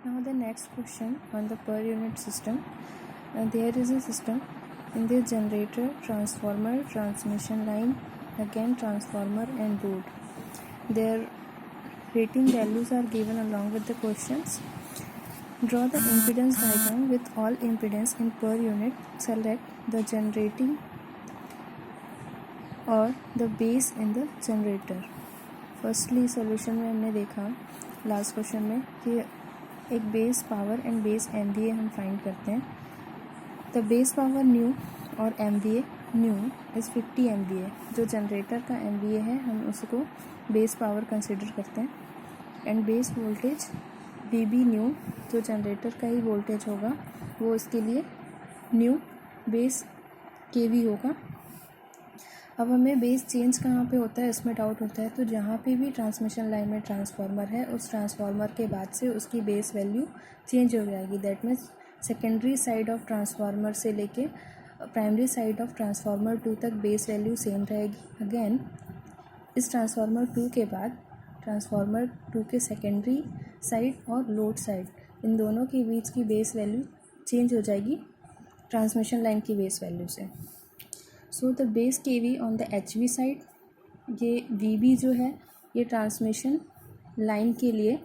Now the next question on the per unit system. There is a system in this: generator, transformer, transmission line, again transformer and load. Their rating values are given along with the questions. Draw the impedance diagram with all impedance in per unit. Select the generating और the base in the generator. Firstly solution में हमने देखा last question में कि एक base power and base MVA हम find करते हैं. द बेस पावर न्यू और एमवीए न्यू इज़ 50 एमवीए. जो जनरेटर का एमवीए है हम उसको बेस पावर कंसिडर करते हैं. And base voltage VB new जो जनरेटर का ही वोल्टेज होगा वो इसके लिए न्यू बेस केवी होगा. अब हमें बेस चेंज कहाँ पे होता है इसमें डाउट होता है. तो जहाँ पे भी ट्रांसमिशन लाइन में ट्रांसफार्मर है उस ट्रांसफार्मर के बाद से उसकी बेस वैल्यू चेंज हो जाएगी. That means secondary side of transformer से लेके प्राइमरी साइड ऑफ ट्रांसफार्मर 2 तक बेस वैल्यू सेम रहेगी. अगेन इस ट्रांसफार्मर 2 के बाद ट्रांसफार्मर 2 के सेकेंडरी साइड और लोड साइड इन दोनों के बीच की बेस वैल्यू चेंज हो जाएगी ट्रांसमिशन लाइन की बेस वैल्यू से. So the base kV on the HV side, ये वीबी जो है ये ट्रांसमिशन लाइन के लिए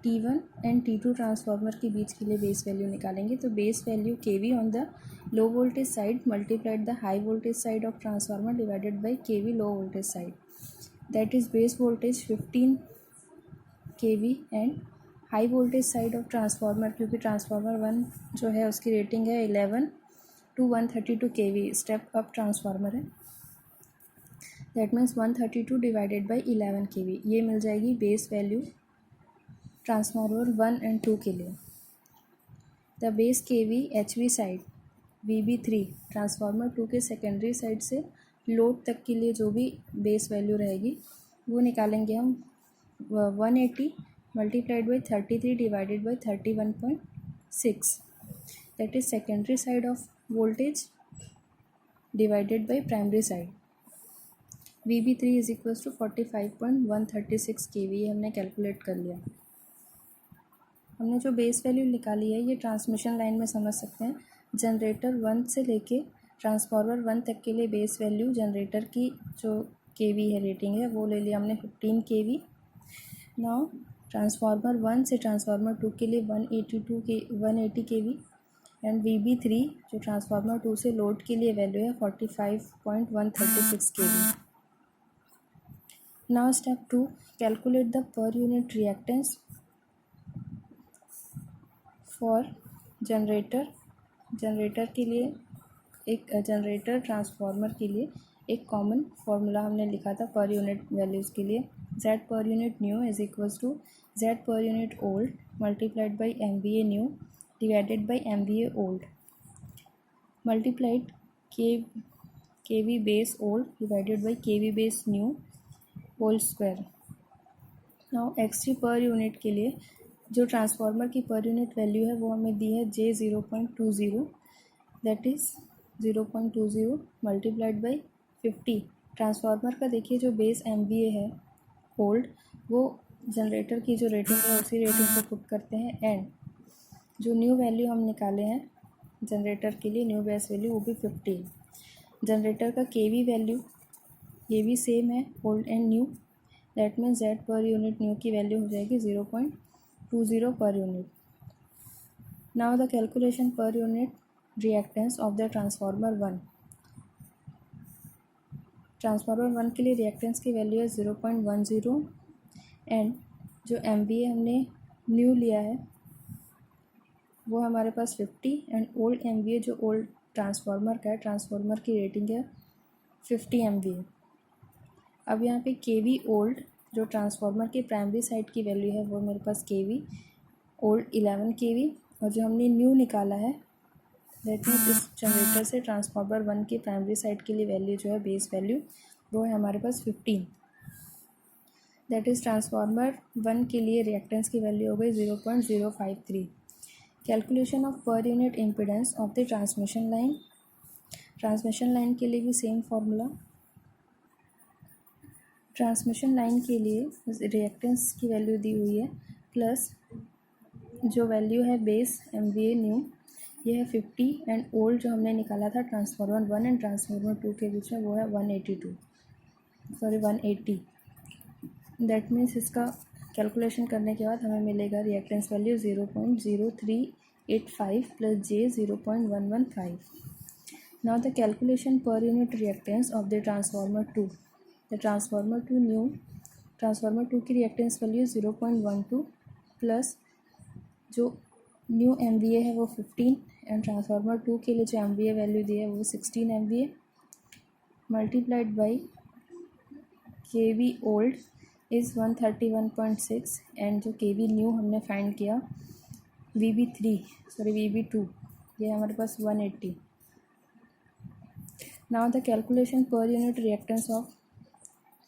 T1 एंड T2 ट्रांसफार्मर के बीच के लिए बेस वैल्यू निकालेंगे. तो base value kV on the low voltage side multiplied the high voltage side of transformer divided by kV low voltage side. That is base voltage 15 kV and high voltage side of transformer, क्योंकि transformer 1 जो है उसकी rating है 11 to 132 kV. Step up transformer है. That means 132 divided by 11 kV. ये मिल जाएगी base value transformer 1 and 2 के लिए. The base kV HV side VB3 transformer 2 के सेकेंडरी साइड से लोड तक के लिए जो भी बेस वैल्यू रहेगी वो निकालेंगे हम 180 multiplied by 33 divided by 31.6. That is secondary side of voltage divided by primary side. VB3 is equals to 45.136 kV. हमने कैलकुलेट कर लिया. हमने जो बेस वैल्यू निकाली है ये ट्रांसमिशन लाइन में समझ सकते हैं. जनरेटर 1 से लेके ट्रांसफार्मर 1 तक के लिए बेस वैल्यू जनरेटर की जो केवी है रेटिंग है वो ले लिया हमने 15 kV. नाउ ट्रांसफार्मर 1 से ट्रांसफार्मर 2 के लिए 180 kV एंड VB3 जो ट्रांसफार्मर 2 से लोड के लिए वैल्यू है 45.136 kV. Now step 2, calculate the per unit reactance for generator. Generator के लिए एक जनरेटर ट्रांसफार्मर के लिए एक कॉमन फार्मूला हमने लिखा था पर यूनिट वैल्यूज़ के लिए. Z per unit new is equals to Z per unit old multiplied by MVA new divided by MVA old multiplied KV base old divided by KV base new whole square. Now X3 per unit के लिए जो transformer की per unit value है वो हमें दी है J0.20. That is 0.20 multiplied by 50. Transformer का देखिए जो बेस MVA है ओल्ड वो जनरेटर की जो रेटिंग है उसी रेटिंग को पुट करते हैं. एंड जो न्यू वैल्यू हम निकाले हैं जनरेटर के लिए न्यू बेस वैल्यू वो भी 50. जनरेटर का केवी वैल्यू ये भी सेम है old and new. That means Z per unit new की वैल्यू हो जाएगी 0.20 per unit. Now the calculation per unit reactance of the transformer 1. Transformer 1 के लिए रिएक्टेंस की वैल्यू है 0.10 एंड जो MVA हमने न्यू लिया है वो हमारे पास 50 एंड ओल्ड MVA जो ओल्ड ट्रांसफार्मर का है ट्रांसफार्मर की रेटिंग है 50 MVA. अब यहाँ पे KV ओल्ड जो ट्रांसफार्मर के प्राइमरी साइड की वैल्यू है वो मेरे पास KV ओल्ड 11 kV और जो हमने न्यू निकाला है दैट मीन्स इस जनरेटर से ट्रांसफार्मर 1 के प्राइमरी साइड के लिए वैल्यू जो है बेस वैल्यू वो है हमारे पास 15. दैट इज़ ट्रांसफार्मर 1 के लिए रिएक्टेंस की वैल्यू हो गई 0.053. Calculation of per unit impedance of the transmission line. Transmission line के लिए भी सेम फार्मूला. ट्रांसमिशन लाइन के लिए रिएक्टेंस की वैल्यू दी हुई है प्लस जो वैल्यू है बेस MVA न्यू ये है 50 एंड ओल्ड जो हमने निकाला था ट्रांसफार्मर 1 एंड ट्रांसफार्मर 2 के बीच में वो है 180। दैट मीन्स इसका कैलकुलेशन करने के बाद हमें मिलेगा reactance value 0.0385 plus J 0.115। Now the calculation per unit reactance of the transformer 2। The transformer 2 की रिएक्टेंस वैल्यू 0.12 प्लस जो न्यू MVA है वो 15 एंड ट्रांसफार्मर 2 के लिए जो MVA वैल्यू दी है वो 16 MVA multiplied by KV old is 131.6 and जो KV न्यू हमने फाइंड किया VB2 ये हमारे पास 180। Now the calculation per unit reactance of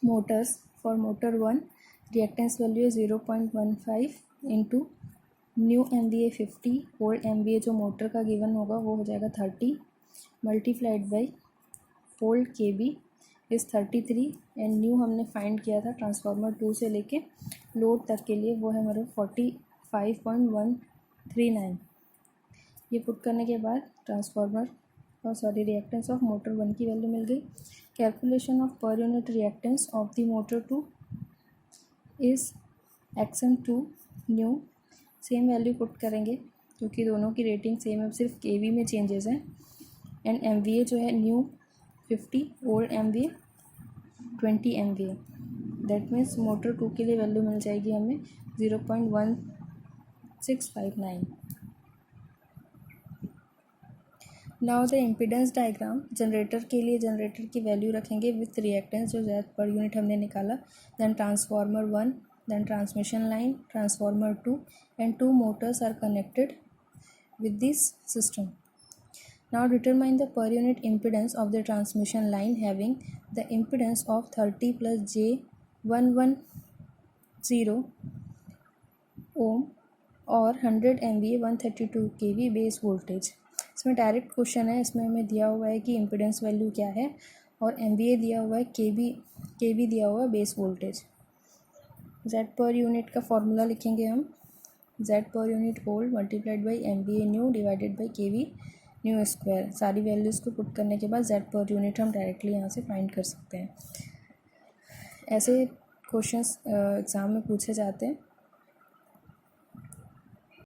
Motors for motor 1 reactance value 0.15 into new MVA 50 old MVA जो मोटर का given होगा वो हो जाएगा 30 multiplied by old KB is 33 and new हमने फाइंड किया था ट्रांसफार्मर 2 से लेके लोड तक के लिए वो है हमारे 45.139। ये पुट करने के बाद रिएक्टेंस ऑफ मोटर 1 की वैल्यू मिल गई। Calculation of per unit reactance of the motor 2 is XM2 new same value put करेंगे क्योंकि दोनों की रेटिंग सेम है, सिर्फ KV में चेंजेस हैं एंड MVA जो है new 50 old MVA 20 MVA। That means motor 2 के लिए वैल्यू मिल जाएगी हमें 0.1659। Now the impedance diagram generator के लिए जनरेटर की वैल्यू रखेंगे विथ रिएक्टेंस जो Z पर यूनिट हमने निकाला, then transformer 1, then transmission line, transformer 2 and 2 motors are connected with this system. Now determine the per unit impedance of the transmission line having the impedance of 30 plus J 110 ohm और 100 MVA 132 kV base voltage. इसमें direct question है, इसमें हमें दिया हुआ है कि impedance value क्या है और MVA दिया हुआ है, KB दिया हुआ है base voltage. Z per unit का फॉर्मूला लिखेंगे हम, Z per unit old multiplied by MVA nu divided by KV new square. सारी वैल्यूज़ को पुट करने के बाद Z पर यूनिट हम डायरेक्टली यहाँ से फाइंड कर सकते हैं। ऐसे क्वेश्चंस एग्ज़ाम में पूछे जाते हैं।